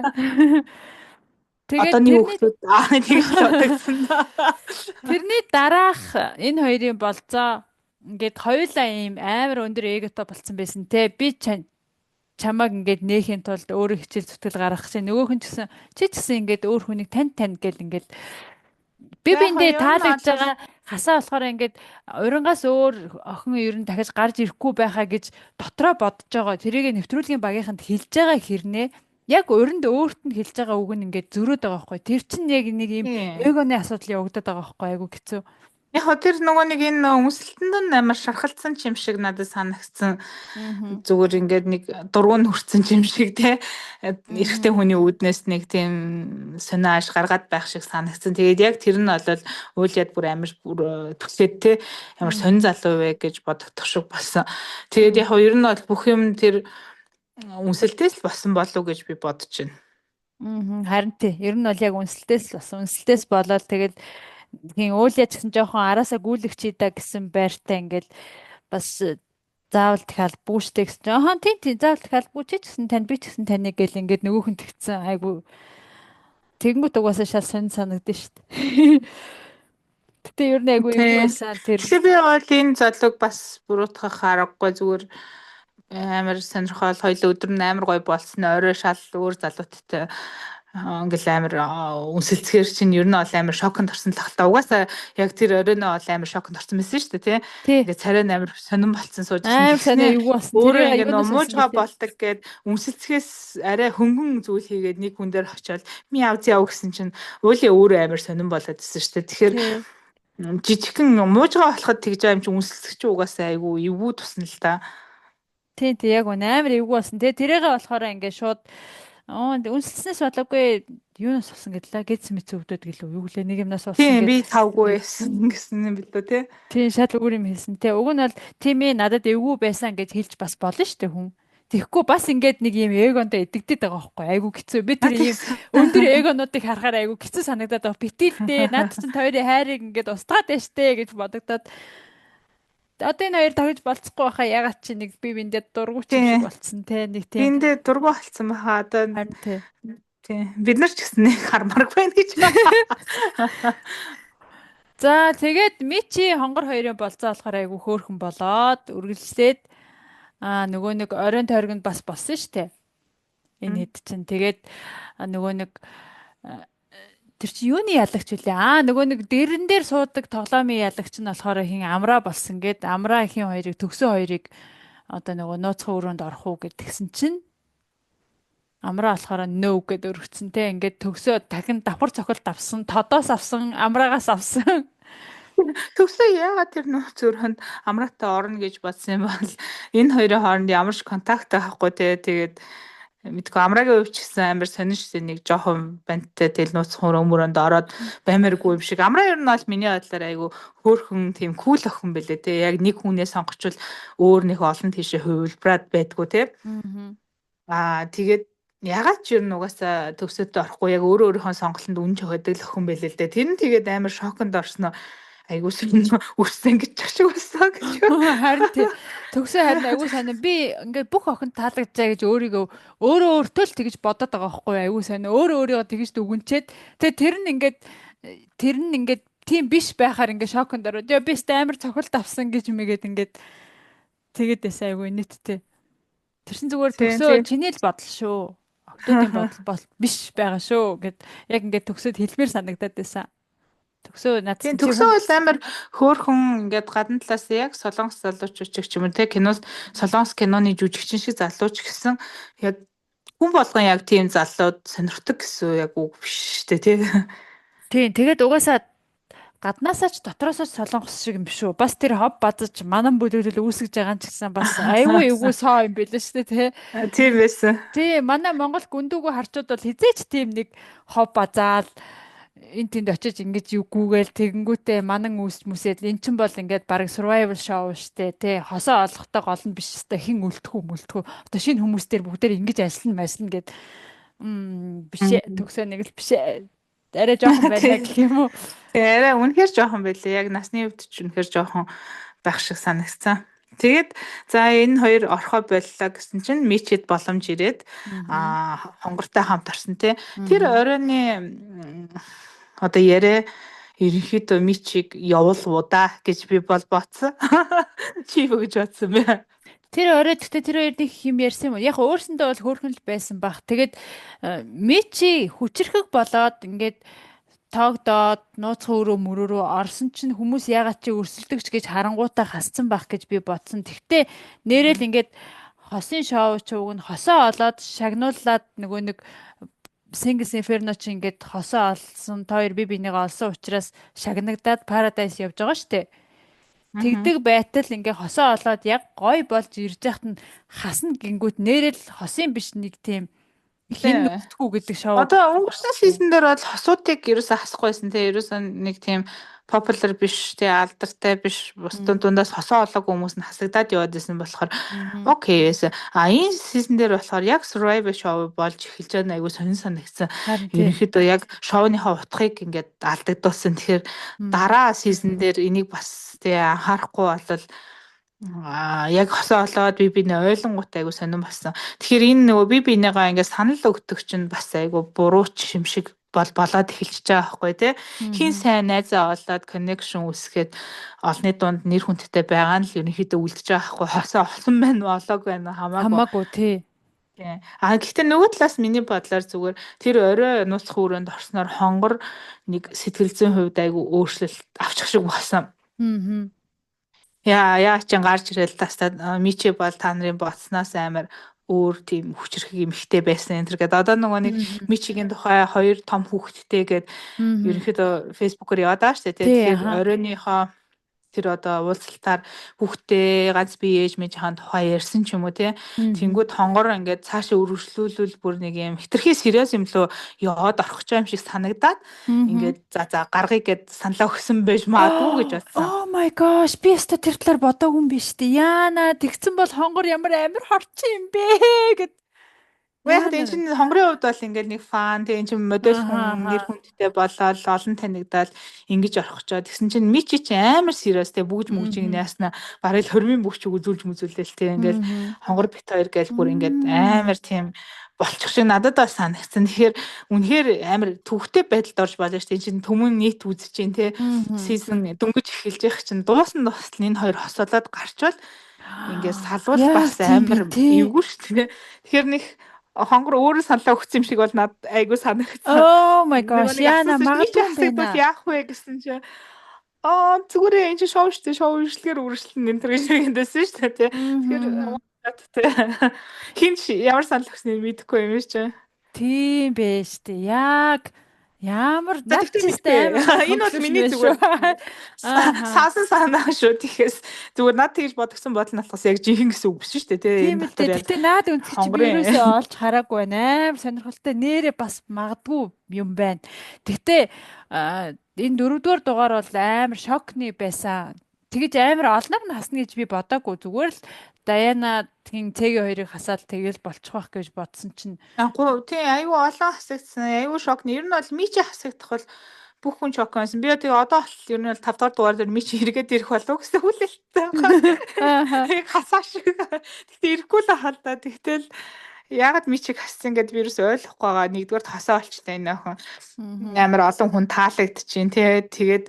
[SPEAKER 1] Тэгээд
[SPEAKER 2] Одооний хүүхдүүд тэгж л бодогдсон да.
[SPEAKER 1] тэрний дараах энэ хоёрын болцоо ингээд хоёулаа ийм амар өндөр эготой болцсон байсан те. Би чамааг ингээд нээхийн тулд өөрөө хичээл зүтгэл гаргах чинь нөгөөх нь ч гэсэн чи ч гэсэн ингээд өөр хүнийг тань гэл ингээд би
[SPEAKER 2] За яг
[SPEAKER 1] биндээ
[SPEAKER 2] ер нь
[SPEAKER 1] таалагдж
[SPEAKER 2] бол
[SPEAKER 1] байгаа хасаа болохоор ингээд урингаас өөр охин ер нь дахиж гарч ирэхгүй байхаа гэж дотроо бодож байгаа. Тэрийг нэвтрүүлгийн багийнханд хэлж байгаа хэрнээ яг уринд өөрт нь хэлж байгаа үг нь ингээд зөрөөд байгаа байхгүй. Тэр чинь яг нэг юм
[SPEAKER 2] тийм.
[SPEAKER 1] эгоны асуудал явагдаад байгаа байхгүй. Айгу хэцүү.
[SPEAKER 2] Яг хөө тэр нөгөө нэг энэ өмсөлтөнд нь амар шархалцсан юм шиг надад санагдсан.
[SPEAKER 1] Аа.
[SPEAKER 2] Зүгээр ингээд нэг дургуун хүрсэн юм шиг те эрэгтэй
[SPEAKER 1] Аа.
[SPEAKER 2] хүний үүднээс нэг тийм сониаш гаргаад байх шиг санагдсан. Тэгээд яг тэр нь бол үйл яд бүр амар бүр төсөөд те ямар сонин залуу вэ гэж бодогдох шиг болсон. Тэгээд яг ер нь бол бүх юм тэр үнсэлтээс л болсон болов уу гэж би бодож байна.
[SPEAKER 1] Харин тий. Ер нь бол яг үнсэлтээс л бас үнсэлтээс болоод тэгэл тийм үйл яж гэсэн жоохон араасаа гүйлгчий да гэсэн байртай ингээд бас заавал дахиад бүүштэй гэсэн чинь аа тийм заавал дахиад бүүч ч гэсэн тань би ч гэсэн таныг гэл ингээд нөгөөхөн тэгсэн айгу тэгэнгүүт угаасаа шал сонь санагдсан шүү дээ. Гэтэ ер нь айгу эвгүй
[SPEAKER 2] Тий.
[SPEAKER 1] байсан тэр.
[SPEAKER 2] Тэгэхээр би бол энэ залууг бас буруутгах аргагүй зүгээр амар сонирхол хоёул өдөр нь амар гоё болсон орой шал өөр залууттай ингээл амар үнсэлцгээр чинь ер нь бол амар шоконд орсон л тахалта. Угаасаа яг тэр оройноо бол амар шоконд орсон байсан шүү дээ тий. Ингээд царай амар сонирн болцсон сууж
[SPEAKER 1] Амар санаа эвгүй болсон.
[SPEAKER 2] өөрөө ингээд муужгаа болдог гэд үнсэлцгээс арай хөнгөн зүйл хийгээд нэг хүн дээр очиод ми авз яв гэсэн чинь уулийн өөрөө амар сонирн болоод ирсэн шүү дээ. Тэгэхээр жижигхэн муужгаа болоход тэгж байгаа юм чинь үнсэлцэг чи угаасаа айгүй эвгүй тусна л та.
[SPEAKER 1] Тийм яг амар эвгүй болсон. Тэрийгээ болохоор ингээд шууд үнсэлснээс болоогүй юунаас болсон гэдлээ гэдсэн мэт өвдөд гэлөө юу гэлээ нэг юмнаас болсон
[SPEAKER 2] тийм би тавгүй байсан гэсэн юм билүү те.
[SPEAKER 1] Тийм шал өөр юм хэлсэн те. Уг нь бол тийм ээ надад эвгүй байсан гэж хэлж бас болно шүү дээ хүн. Тэгэхгүй бас ингээд нэг юм эгондоо идэгдээд байгаа байхгүй айгу хэцүү. Би тэр ийм өндөр эгонуудыг харахаар айгу хэцүү санагдаад байгаа. Битэлдээ наад чинь хоёрын хайрыг ингээд устгаад байштэй гэж бодогдоод одоо энэ хоёр тогж болцохгүй байхаа ягаад чи нэг би биндээ дургуч юм шиг болцсон те нэг тийм.
[SPEAKER 2] Биндээ дургу болцсон баха одоо.
[SPEAKER 1] Харин тий.
[SPEAKER 2] Тийм бид нар ч гэсэн нэг хармарг байна гэж.
[SPEAKER 1] За тэгээд Мичи хонгор хоёрын болцоо болохоор айгу хөөрхөн болоод үргэлжлээд нөгөө нэг оройн тойрогнд бас болсон штэ. Энэ хэд чинь тэгээд нөгөө нэг тэр чи юуны ялагч үлээ. Нөгөө нэг дэрэн дээр суудаг тоглоомын ялагч нь болохоор хин амраа болсон гэд амраа ихийн хоёрыг төгсөө хоёрыг одоо нөгөө нууцхан өрөөнд орох уу гэдгсэн чинь амраа болохоор no гэд өргөцсөн те. Ингээд төгсөө дахин давхар цохолт авсан, тодоос авсан, амраагаас авсан.
[SPEAKER 2] Төгсөө яагаад тэр нууц өрөөнд амраатай орно гэж бодсон юм бол энэ хоёрын хооронд ямар ч контакт байхгүй те. Тэгээд мэдгүй амраагийн хувьд ч гэсэн амар сонин шээ нэг жоохон банттай тэл нууцхан өмөрөнд ороод баймааргүй юм шиг. Амраа ер нь бол миний бодлоор айгу хөөхөн тийм кул охин бэлээ те. Яг нэг хүнээ сонгочвол өөр нэг олон тийшээ хувилбараад байдгүй те. Тэгээд ягаад ч ер нь угаасаа төгсөөд орохгүй яг өөрийнхөө сонголтод үнж өгöd л охин бэлээ л дээ. Тэр нь тэгээд амар шоконд орсноо айгуу үрсэн гэж шиг болсон гэж.
[SPEAKER 1] Харин тий. Төгсөө харин айгуу сайн. Би ингээд бүх охинд таалагдчихаа гэж өөрийгөө өөртөө л тэгж бодоод байгаа байхгүй айгуу сайн. Өөрийгөө тэгж дүгнчээд тэгээ тэр нь ингээд тийм биш байхаар ингээд шоконд ороод яа би амар цохолт авсан гэж мэгээд ингээд тэгээд эсэ айгуу нийттэй. Тэр чинь зүгээр төгсөө чиний л бодол шүү. Октодын бодол биш байгаа шүү гэд яг ингээд төгсөөд хэлмээр санагдаад байсан. Төгсөө надад
[SPEAKER 2] төгсөө бол амар хөөхөн ингээд гадна талаас яг солонгос залуучууч ч юм уу те киноос солонгос киноны жүжигчин шиг залууч гэсэн яг хүн болгон яг тийм залууд сонирхдаг гэсэн яг үг биш шүү дээ
[SPEAKER 1] тий. Тэгээд угаасаа гаднаасаа ч дотроосоо солонгос шиг юм биш үү? Бас тэр хоб базаж манан бүлэглэл үүсгэж байгаа ч гэсэн бас айгүй эвгүй соо юм билээ шүү дээ тий.
[SPEAKER 2] Тийм байсан.
[SPEAKER 1] Тий, манай Монгол гүндүүгөө харчууд бол хизээч тийм нэг хоб базаал энэ тэнд очиж ингэж юу гүүгээл тэгэнгүүтээ манан мүсээд эн чин бол ингээд баг survival show штэ тий хосоо олохтой гол нь биш штэ хин үлдэхүү одоо шинэ хүмүүс дээр бүгдээр ингэж ажиллана гэд бишээ төгсөө нэг л бишээ Арай жоохон байна
[SPEAKER 2] Тэг.
[SPEAKER 1] гэх юм уу?
[SPEAKER 2] Арай үнэхээр жоохон байлээ. Яг насны хувьд ч үнэхээр жоохон байх шиг санагцсан. Тэгээд за энэ хоёр орхоо боллоо гэсэн чинь мичэд боломж ирээд
[SPEAKER 1] Аа.
[SPEAKER 2] хонгортой хамт орсон тий. Тэр
[SPEAKER 1] Аа.
[SPEAKER 2] оройны одоо яриа ерөнхийдөө мичиг явуулвуу да гэж би бол бодсон. Чи юу гэж бодсон бэ?
[SPEAKER 1] Тэр орой гэхдээ тэр хоёр нэг юм ярьсан юм уу? Яг өөрсөндөө бол хөөрхөн л байсан баг. Тэгээд Мичи хүчрэхэг болоод ингээд тоогдоод нууцхан өрөө мөрөөрөө орсон чинь хүмүүс ягаад чи өрсөлдөгч гэж харангуйтаа хасцсан байх гэж би бодсон. Тэгтээ нэрэл ингээд хосын шоу чууг нь хосоо олоод шагнууллаад нөгөө нэг Singles Inferno чи ингээд хосоо олсон. Та хоёр бинийгээ олсон учраас шагнагдаад Paradise явж байгаа штэ. Тэгдэг байтал ингээ хосоо олоод яг гой болж ирж яхад нь хасна гингүүт нэрэл хосын биш нэг тийм хин нүцтгүү гэдэг шоу.
[SPEAKER 2] Одоо өнгөрсөн сизон дээр бол хосуудыг ерөөсөө хасахгүйсэн те ерөөсөө нэг тийм popular биш те алдартай биш бусдын дундаас хосоо олоогүй хүмүүс нь хасагдаад яваад исэн болохоор окей байсан. Энэ сизон дээр болохоор яг survival show болж эхэлж байгаа айгу сонин санагдсан. Ерөнхийдөө яг шоуныхаа утгыг ингээд алдагдуулсан. Тэгэхээр дараа сизон дээр энийг бас те анхаарахгүй болол яг хосоо олоод бинээ ойлгонгууд айгу сонирн болсон. Тэгэхээр энэ нөгөө бинийгаа ингээд санал өгдөг чинь бас айгу бурууч юм шиг болоод эхэлчихэж байгаа байхгүй тий. Хин сайн найзаа олоод connection үүсгээд олны дунд нэр хүндтэй байгаа нь л ерөнхийдөө үлдэж байгаа байхгүй. Хосоо олсон байна уу олоогүй байна уу
[SPEAKER 1] хамаагүй тий.
[SPEAKER 2] Гэхдээ нөгөө талаас миний бодлоор зүгээр тэр орой нууцх өрөөнд орсноор хонгор нэг сэтгэл зүйн хувьд айгу өөрчлөлт авчих шиг болсон. Яа ч гарч ирэл тастад мичи бол та нарын бодсноос амар өөр тийм хүчрэх эмхтэй байсан энэ төр гэдэг. Одоо нөгөө нэг мичигийн тухай хоёр том хүүхэдтэй гээд ерөнхийдөө фэйсбүүкээр яваад байгаа шүү дээ. Тэгэхээр оройныхоо тэр одоо уулзалтаар хүүхдээ ганц бие ээж мэжийн тухай ярьсан ч юм уу тий. Тэнгүүд хонгор ингээд цаашаа өргөжлүүлвэл бүр нэг юм хитрхи сериус юм лөө яваад орох ч юм шиг санагдаад ингээд за гаргыг гээд саналаа өгсөн байж магадгүй гэж бодсон.
[SPEAKER 1] Oh my gosh би өстө тэр талаар бодоогүй юм биш үү? Яана тэгсэн бол хонгор ямар амар хорчин юм бэ гэд.
[SPEAKER 2] Яг энэ чинь хонгорын хувьд бол ингээд нэг фан тэг энэ чинь модель хүн нэр хүндтэй болоод олон танигдаад ингэж орох чоо. Тэгсэн чинь мичи чи амар serious тэг бүгж мөгжиг нээснаа барыг хормын бүгч үзүүлж мүзүүлээл тэг ингээд хонгор бит хоёр гээл бүр ингээд амар тийм болчих шиг надад бас санагдсан. Тэгэхээр үнэхээр амар төвхтэй байдалд орж болно шүү дээ. Чинь төмөн нийт үзэж чинь те сизон дөнгөж эхэлж явах чинь дуусна дуустал энэ хоёр хосолоод гарчвал ингээд салвал бас амар эвгүй шүү дээ. Тэгэхээр нэг хонгор өөрөө саналаа өгсөн юм шиг бол надад айгу санагдсан.
[SPEAKER 1] Oh my gosh яна магадгүй
[SPEAKER 2] байна. Яах вэ гэсэн чинь зүгээр энэ чинь шоу шүү дээ. Шоу үргэлжлэгээр үргэлжлэн энэ төр шиг ингэдсэн шүү дээ. Тэгэхээр хин ямар санал өгснээ мэдэхгүй юм шүү.
[SPEAKER 1] Тийм байж тээ. Яг ямар
[SPEAKER 2] надтай энэ бол миний зүгээр саасан санаа шүү. Тэгэхээс зүгээр над тэгж бодгсон бодол натгаас яг жинхэнэ гэсэн үг биш шүү дээ.
[SPEAKER 1] Тийм үү. Гэтэ наад үнцгий чи вирусээ олж хараагүй байна. Амар сонирхолтой нэрээ бас магадгүй юм байна. Гэтэ энэ дөрөвдүгээр дугаар бол амар шокны байсан. Тэгэж амар олноор нь хасна гэж би бодоагүй. Зүгээр л Даянагийн цэгийн хоёрыг хасаад тэгэл болчих واخ гэж бодсон чинь.
[SPEAKER 2] Тий айгүй олон хасагдсан. Айгүй шокны. Ер нь бол мичи хасагдах бол бүх хүн шок байсан. Би тэгээ одоо бол ер нь бол 5 дахь дугаар дээр мичи эргээд ирэх болов гэсэн хүлээлттэй байгаа. Яг хасаа шиг. Тэгтээ ирэхгүй л хаалта. Тэгтэл ягаад мичиг хассан гэдээ вирус ойлгохгүй байгаа. Нэгдүгээр хасаа болчтой энэ охин. Амар олон хүн таалагдчихээн тий. Тэгээд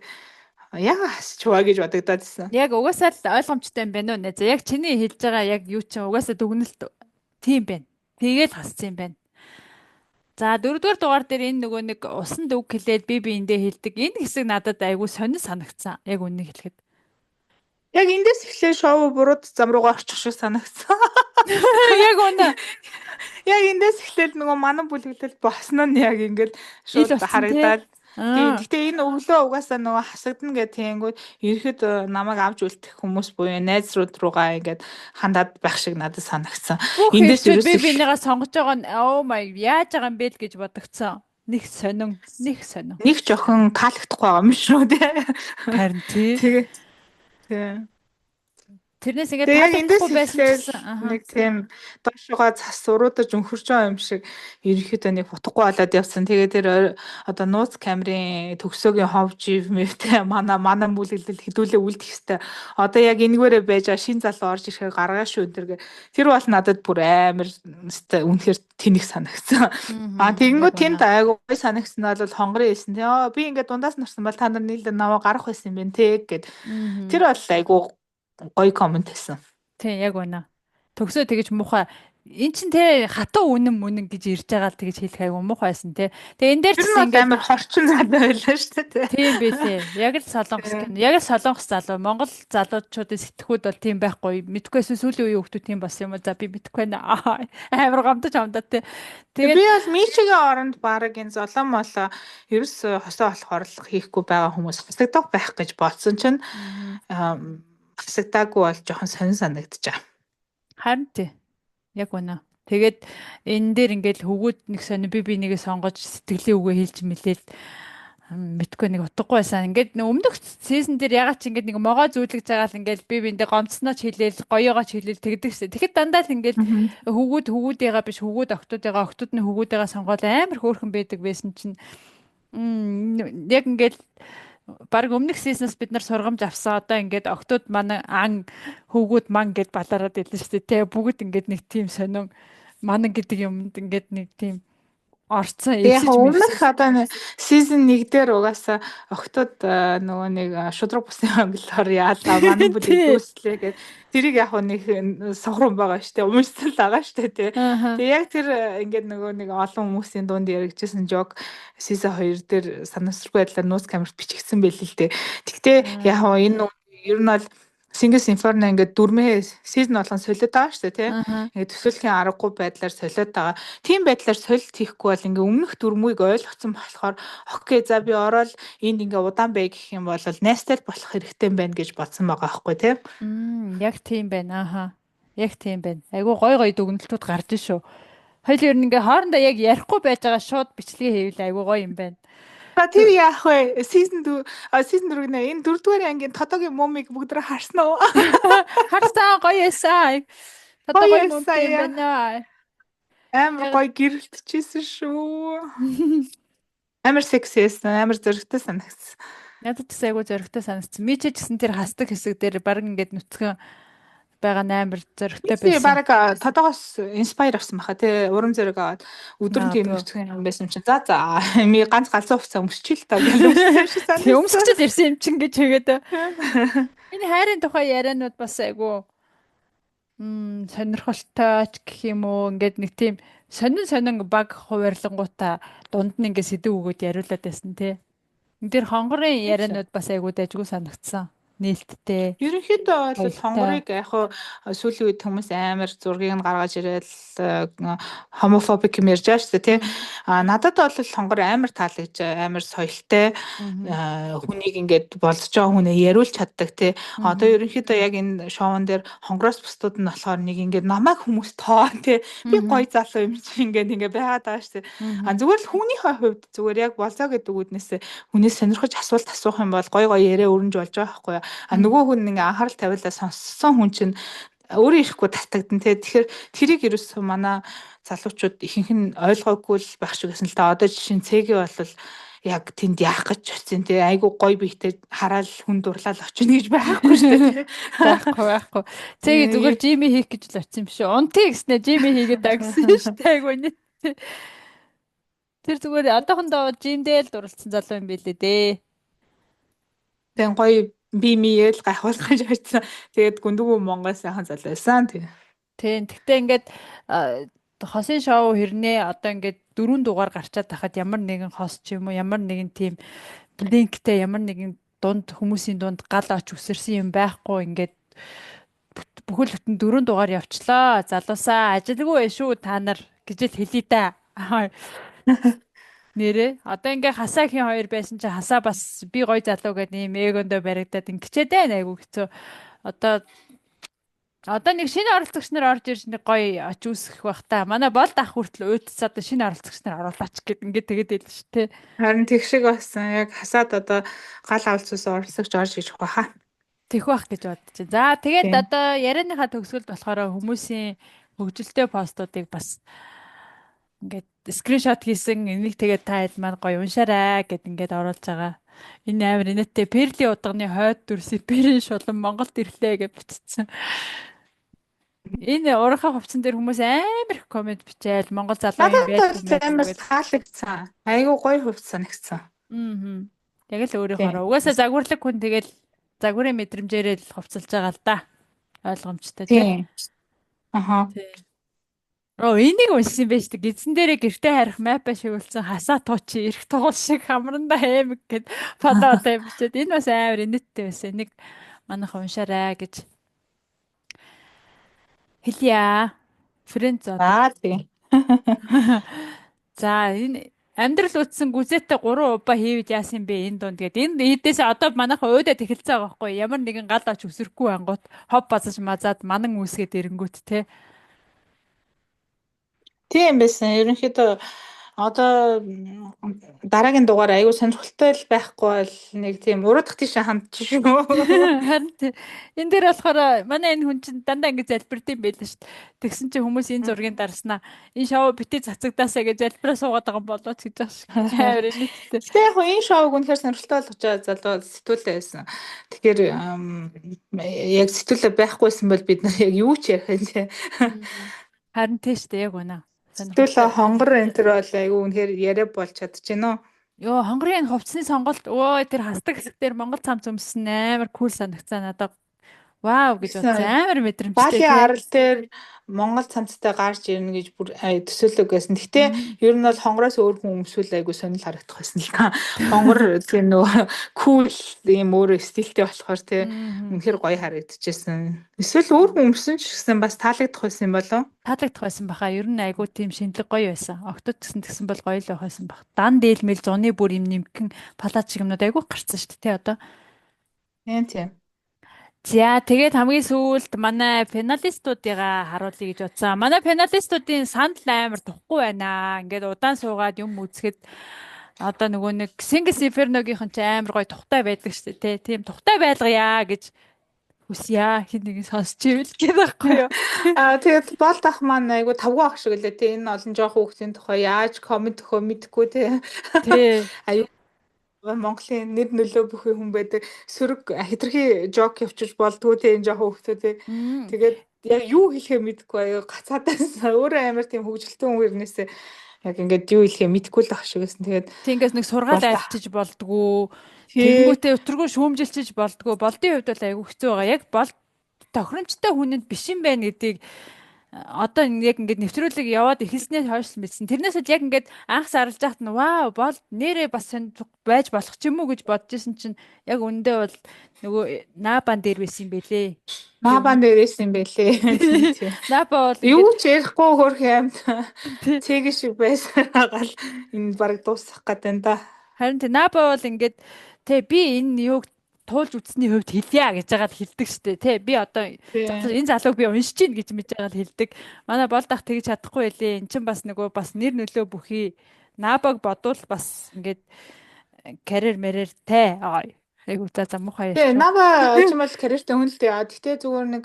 [SPEAKER 2] яг хасчваа гэж бодогдоодсэн.
[SPEAKER 1] Яг угаасаа л ойлгомжтой юм байна уу нэ. За яг чиний хэлж байгаа яг юу ч угаасаа дүгнэлт тийм байна. Тэгээл хассан юм байна. За дөрөвдүгээр дугаар дээр энэ нөгөө нэг усан дүг хэлээд би биэндээ хэлдэг. Энэ хэсэг надад айгүй сонир санагдсан. Яг үннийг хэлэхэд.
[SPEAKER 2] Яг эндээс эхлээ шоу бурууд зам руугаа орчих шиг санагдсан.
[SPEAKER 1] Яг үнэ.
[SPEAKER 2] Яг эндээс эхлээл нөгөө манан бүлэглэл босно нь яг ингээд шууд харагдаад. Гэхдээ энэ өглөө угаасаа нөгөө хасагдана гэх тэнгүүд ирэхэд намайг авч үлдэх хүмүүс буюу найзрууд руугаа ингээд хандаад байх шиг надад санагдсан.
[SPEAKER 1] Эндээс би бинийгаа сонгож байгаа нь оо май яаж байгаа юм бэ л гэж бодогцсон. Нэг сонин.
[SPEAKER 2] Нэг жоохон таалагдахгүй байгаа юм шүү дээ.
[SPEAKER 1] Харин тий.
[SPEAKER 2] Тэгээ.
[SPEAKER 1] тэрнээс ингээд
[SPEAKER 2] Тэгээ яг эндээс
[SPEAKER 1] таалагдахгүй байсан ч
[SPEAKER 2] эхлээл
[SPEAKER 1] гэсэн аха.
[SPEAKER 2] нэг тийм доошогоо цас уруудаж өнхөрч байгаа юм шиг ерөнхийдөө нэг утгагүй болоод явсан. Тэгээ тэр одоо нууц камерын төгсөөгийн ховж мэвтэй манай мүлгэлэл хэдүүлээ үлдэх хэвээр. Одоо яг энэгээрээ байж байгаа шин залуу орж ирэхээр гаргаа шүү энэ. Тэр бол надад бүр амар өстэй үнэхээр тэнэг санагдсан.
[SPEAKER 1] Яг
[SPEAKER 2] Тэгэнгүүт тэнд
[SPEAKER 1] байна.
[SPEAKER 2] айгуу гой санагдсан нь бол хонгорын хэлсэн тий. Би ингээд дундаас нарсан бол та нар нийлдэ наваа гарах байсан юм байна те гэд. Тэр бол айгуу гоё комент хийсэн.
[SPEAKER 1] Тийм яг байна. Төгсөө тэгэж муухай. Эн чин те хатуу үнэн гэж ирж байгаа л тэгэж хэлэх айгүй муухайсэн те. Тэгээ энэ дээр ч
[SPEAKER 2] Тэр нь
[SPEAKER 1] гэсэн
[SPEAKER 2] бол
[SPEAKER 1] ингээд
[SPEAKER 2] амар хорчин залуу байлаа шүү дээ.
[SPEAKER 1] тийм байлээ. Яг л солонгос гэнэ. Яг л солонгос залуу. Монгол залуучуудын сэтгхүүд бол тийм байхгүй. Мэдхгүй эсвэл сүүлийн үеийн хүмүүс тийм болсон юм уу? За би мэдэхгүй байна. Амар гомдож амдаа те.
[SPEAKER 2] Би
[SPEAKER 1] Тэгээд
[SPEAKER 2] бол Мичигийн оронд баг энэ золон молоо ерөөс хосоо болох орлого хийхгүй байгаа хүмүүс хасагдах байх гэж бодсон чинь хасагдаагүй бол жоохон сонир санагдчихаа.
[SPEAKER 1] харин тий. Яг байна. Тэгээд энэ дээр ингээд хөвгүүд нэг сони би нэгээ сонгож сэтгэлийн үгээ хэлж мэлээл мэдгүй нэг утгагүй байсан. Ингээд өмнөх сизон дээр ягаад ч ингээд нэг могоо зүүлгэж байгаа л ингээд би биндээ гомцснооч хэлээл гоёогооч хэлээл тэгдэг шээ. Тэгэхэд дандаа л ингээд хөвгүүдээгаа биш октоудын хөвгүүдээгаа сонгоод амар хөөрхөн байдаг байсан чинь яг ингээд баг өмнөх сизнээс бид нар сургамж авсан. Одоо ингээд октод манай хөвгүүд ман гэд балараад ирлээ шүү дээ. Тэ бүгд ингээд нэг тийм сонин манай гэдэг юмд ингээд нэг тийм орцсон
[SPEAKER 2] Яг
[SPEAKER 1] эсэж
[SPEAKER 2] өмнөх
[SPEAKER 1] мэгсэж.
[SPEAKER 2] одоо season 1 дээр угаасаа октод нөгөө нэг шудраг бусын хонглоор яалаа манай бүлэг
[SPEAKER 1] Тий.
[SPEAKER 2] дүүслээ гэд тэрийг яг нэг сохрон байгаа штэ өмсөл байгаа штэ тий.
[SPEAKER 1] Ааха.
[SPEAKER 2] Тэгээ яг тэр ингээд нөгөө нэг олон хүмүүсийн дунд яригдчихсэн жок season 2 дээр санамсаргүй байдлаар нууц камерт бичигдсэн байл л дээ. Тэгтээ яг энэ ер нь бол Singles Inferno ингээд дөрмөө season болгон солиод байгаа шүү дээ тий. Ингээд төсөөлхийн аргагүй байдлаар солиод байгаа. Тийм байдлаар солилт хийхгүй бол ингээд өмнөх дөрмөгийг ойлгоцсон болохоор окей за би ороод энд ингээд удаан бай гэх юм бол найстай болох хэрэгтэй юм байна гэж бодсон байгаа байхгүй тий.
[SPEAKER 1] Яг тийм байна. Ааха. Яг тийм байна. Айгу гой дүгнэлтүүд гарч шүү. Хоёул ер нь ингээ хоорондоо яг ярихгүй байж байгаа шууд бичлэгээ хийвэл айгу гоё юм байна.
[SPEAKER 2] Тэр яах вэ? Season 4 нэ энэ 4-р ангийн Тодогийн мумиг бүгдрээ харсан уу?
[SPEAKER 1] Харсан гоё эсаа. Одоо гоё юм байна.
[SPEAKER 2] Амар гоё гэрэлтчихсэн шүү. Амар сексисэн, амар зөрөгтэй санагдсан.
[SPEAKER 1] Надад ч айгу зөрөгтэй санагдсан. Ми ч гэсэн тэр хасдаг хэсэг дээр баг ингээд нүцгэн байгаа амар зөрөгтэй
[SPEAKER 2] Би
[SPEAKER 1] байсан.
[SPEAKER 2] баг Тодогоос инспайр авсан баха тий. Урам зориг аваад өдөр тийм нүцгэн юм байсан чинь. За ми ганц галзуу хувцас өмсчихил та гэж өмссөн шиг санагдсан.
[SPEAKER 1] Тэг өмсчихэд ирсэн юм чинь гэж хэгээд. Энэ хайрын тухай ярианууд бас айгу сонирхолтой ч гэх юм уу ингээд нэг тийм сонин баг хуваарлангуудаа дунд нь ингээд сэдв өгөөд яриулаад байсан тий. Энэ тэр хонгорын ярианууд бас айгу дайггүй санагдсан. Нээлттэй.
[SPEAKER 2] Ерөнхийдөө бол хонгорыг яг сүүлийн үед хүмүүс амар зургийг нь гаргаж ирэл homophobic юм ярьж байгаа шүү дээ тий. Надад бол хонгор амар таалагдж амар соёлтой хүнийг ингээд болж байгаа хүнээ яриулж чаддаг тий. Одоо ерөнхийдөө яг энэ шоун дээр хонгороос бусдууд нь болохоор нэг ингээд намайг хүмүүс тоо тий. Би гоё залуу юм чи ингээд байгаад байгаа шүү дээ. Зүгээр л хүнийхээ хувьд зүгээр яг болзоо гэдэг үднээс хүнээс сонирхож асуулт асуух юм бол гоё яриа өрнж болж байгаа байхгүй. Нөгөө хүн ингээ анхаарал тавиулаа сонссон хүн чинь өөрөө ирэхгүй татагдсан тий. Тэгэхээр тэрийг ерөөсөө манай залуучууд ихэнх нь ойлгоогүй л байх шиг гэсэн л та. Одоо жишээ нь цэгийн бол яг тэнд яах гэж очив тий. Айгу гоё биетэй хараад хүн дурлал очино гэж байхгүй шүү дээ.
[SPEAKER 1] Байхгүй. Цэгийн зүгээр жими хийх гэж л очив юм шүү. Унтыг гэснээр жими хийгээд агсан шүү дээ. Айгу нэ. Тэр зүгээр одоохондоо жимдээ л дурлцсан залуу юм билээ дээ.
[SPEAKER 2] Тэгэн гоё би миэл гайхуулах гэж хайцсан. Тэгээд гүндгүү Монгол сайхан залуу байсан тий.
[SPEAKER 1] Тийм. Гэхдээ ингээд хосын шоу хэрнээ одоо ингээд 4 дугаар гарчаад тахад ямар нэгэн хос ч юм уу ямар нэгэн тийм блинктэй ямар нэгэн дунд хүмүүсийн дунд гал оч үсэрсэн юм байхгүй ингээд бүхэл бүтэн 4 дугаар явчлаа. Залуусаа ажилгүй шүү та нар гэж л хэлээ да. Нэрээ одоо ингээ хасаагийн хоёр байсан чи хасаа бас би гоё залуу гэдэг юм эгөндөө баригдаад ингэчээд байна айгу хэцүү. Одоо нэг шинэ оролцогч нар орж ирж нэг гоё оч үүсгэх байх та. Манай бол дах хүртэл өөдсөд одоо шинэ оролцогч нар оруулаач гэд ингээ тэгээд хэлсэн шүү дээ.
[SPEAKER 2] Харин тэг шиг болсон. Яг хасаад одоо гал авалцсан оролцогч орж иж баха.
[SPEAKER 1] Тэгэх байх гэж бодож байна. За тэгээд
[SPEAKER 2] Тийм.
[SPEAKER 1] одоо ярианыхаа төгсгөлд болохоор хүмүүсийн хөгжилтэй постуудыг бас ингээд скриншот хийсэн энийг тэгээд та хэд маань гоё уншаарай гэд ингээд оруулж байгаа. Энэ амар инээдтэй Перли удагны хойд дүрсийн Перин шулан Монголд ирлээ гэж бичсэн. Энэ урахаа хувцсан дээр хүмүүс амар их комент бичээл Монгол залуу юм
[SPEAKER 2] Надад
[SPEAKER 1] байдгүй
[SPEAKER 2] бол
[SPEAKER 1] мэдгүй
[SPEAKER 2] амар
[SPEAKER 1] гэд.
[SPEAKER 2] таалагдсан. Айгуу гоё хувц санагдсан.
[SPEAKER 1] Аа. Яг л
[SPEAKER 2] Тийм.
[SPEAKER 1] өөрийнхөө угаасаа загварлаг хүн тэгэл загварын мэдрэмжээрээ л хувцалж байгаа л да. Ойлгомжтой тий.
[SPEAKER 2] Тийм. Аха.
[SPEAKER 1] Тий. Оо энийг уншсан байж тээ гидсэн дээрээ гэртээ харих мапа шиг үлдсэн хасаа туучи эрх тугуул шиг хамранда аймаг гэд фоллоу тавьчихад энэ бас амар инэттэй байсан. Энийг манайха уншаарай гэж хэлье. Фрэнд зодог.
[SPEAKER 2] Аа тийм.
[SPEAKER 1] За энэ амьдрал үтсэн гүзээтэй 3 убаа хийвэж яасан бэ энэ дунд гээд энэ эдээс одоо манайха өөдөд эхэлсэн байгаа байхгүй ямар нэгэн гал ач үсрэхгүй ангууд хов базаж мазаад манан үүсгээд ирэнгүүт те.
[SPEAKER 2] Тийм байсан. Ерөнхийдөө одоо дараагийн дугаар аягүй сонирхолтой л байхгүй бол нэг тийм уруудах тийш хандчих шүү.
[SPEAKER 1] Харин энэ дээр болохоор манай энэ хүн чинь дандаа ингэ залбирдсан байлаа шүү дээ. Тэгсэн чинь хүмүүс энэ зургийг дарснаа энэ шоу битээ цацагдаасаа гэж залбираа суугаад байгаа юм болоо ч гэж байгаа шиг амар нийттэй.
[SPEAKER 2] Гэтэ яг хөө энэ шоуг үнэхээр сонирхолтой болгож залуу сэтгүүлээ байсан. Тэгэхээр яг сэтгүүлээ байхгүйсэн бол бид нар яг юу ч ярих юм те.
[SPEAKER 1] Харин тийш дээ яг үнэ.
[SPEAKER 2] Сэтгүүлээ хонгор энэ төр бол айгүй үнэхээр яриа болж чадчихэв.
[SPEAKER 1] Йоо, хонгорын хувцсны сонголт өө тэр хасдаг хэсэг дээр Монгол цамц өмссөн амар кул санагцаа надад. Вау гэж бодсон. Амар мэдрэмжтэй
[SPEAKER 2] Баалын
[SPEAKER 1] тий.
[SPEAKER 2] арал дээр Монгол цамцтай гарч ирнэ гэж бүр төсөөлөг байсан. Гэхдээ ер нь бол хонгороос өөр хүн өмсвөл айгүй сонир харагдах байсан л та. Хонгор тийм нөгөө кул ийм өөр стилтэй болохоор тий үнэхээр гоё харагдчихсэн. Эсвэл өөр хүн өмсөн ч гэсэн бас таалагдах байсан юм болов?
[SPEAKER 1] Таалагдах байсан баха. Ер нь айгүй тийм шинэлэг гоё байсан. Октод гэсэн бол гоё л байх байсан баг. Дан дээлмэл зуны бүр юм нэмгэн палац шиг юмнууд айгүй гарцсан шүү дээ тий одоо.
[SPEAKER 2] Тийм.
[SPEAKER 1] За тэгээд хамгийн сүүлд манай финалистуудыгаа харуулъя гэж бодсон. Манай финалистуудын сандал амар тухгүй байна. Ингээд удаан суугаад юм үзэхэд одоо нөгөө нэг Сингс Инферногийнх нь ч амар гоё тухтай байдаг шүү дээ. Тийм тухтай байлгая гэж хүсье. Хин нэг сонсч ивэл гээд байхгүй юу?
[SPEAKER 2] Тэгээд болд ах маань айгу тавгүй ах шиг лээ тий энэ олон жоох хүүхдийн тухай яаж комент өгөө мэдэхгүй тий.
[SPEAKER 1] Тий.
[SPEAKER 2] Аюу Монголын нэр нөлөө бүхий хүн байдаг сөрөг хитрхи жок явуулж болдгоо тий энэ жоох хүүхдүүд тий. Тэгээд яг юу хэлэхээ мэдэхгүй аюу гацаадаас өөрөө амар тийм хөвгөлтөн хүн ирнээсээ яг ингээд юу хэлэхээ мэдэхгүй л ах шиг байсан. Тэгээд
[SPEAKER 1] Тэнгээс нэг сургаал айлчиж болдгоо.
[SPEAKER 2] тий
[SPEAKER 1] Тэнгүүтээ өтргөө шүүмжилчиж болдгоо. Болдын хувьд бол айгүй хэцүү байгаа. Яг бол тохиромжтой хүнэнд биш юм байна гэдгийг одоо яг ингээд нэвтрүүлэг яваад эхэлснээс хойш мэдсэн. Тэрнээс л яг ингээд анх сарлж яхад нь вау бол нэрээ бас сонирх байж болох ч юм уу гэж бодож исэн чинь яг үндэ бол нөгөө наабан дээр байсан юм бэлээ.
[SPEAKER 2] Наабан дээрээс юм бэлээ.
[SPEAKER 1] Наба бол
[SPEAKER 2] юу ч ярихгүй хөрх юм. Цэг шиг байсан гал энэ баг дуусах гэдэг да.
[SPEAKER 1] Харин тэ наба бол ингээд тэ би энэ юуг туулж үтсний хувьд хэлье гэж байгаа л хэлдэг штэ тий би одоо энэ залууг би уншиж гин гэж мэдж байгаа л хэлдэг. Манай болдох тэгж чадахгүй байлээ. Эн чин бас нөгөө бас нэр нөлөө бүхий набаг бодвол бас ингээд карьер мэрэр те айгуу за муухай
[SPEAKER 2] Тэгээ
[SPEAKER 1] ярьчих.
[SPEAKER 2] наба очимол карьертэй хүн л дээ. Гэхдээ зүгээр нэг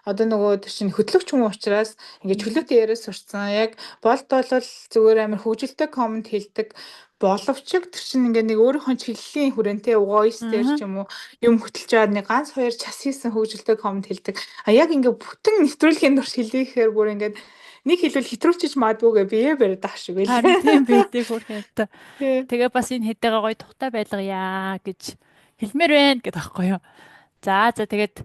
[SPEAKER 2] одоо нөгөө тэр чинь хөтлөгч хүн учраас ингээд чөлөөтэй яриа сурцсан. Яг болд бол зүгээр амар хөвгөлтэй комент хэлдэг. Боловч тэр чинь ингээд нэг өөрийнхөө чиглэлийн хүрээндээ voice дээр ч юм уу юм хөтлж аваад нэг ганц хоёр час хийсэн хөвгөлтэй комент хэлдэг. А яг ингээд бүтэн нэвтрүүлгийн дурш хэлээхээр бүр ингээд нэг хэлбэл хэтрүүлчиж маадгүйгээ бие бариад ах шиг байлаа.
[SPEAKER 1] Харин тийм байдаг хүрхэн та. Тэгээ бас энэ хэдийгээ гоё тухтай байлгая гэж хэлмээр байна гэдэг аахгүй юу. За тэгээд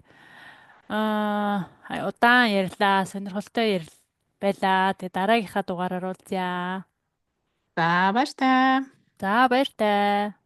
[SPEAKER 1] удаан ярьлаа, сонирхолтой байлаа. Тэгээ дараагийнхаа дугаараар уулзъя.
[SPEAKER 2] За баяр таа.
[SPEAKER 1] За баяр таа.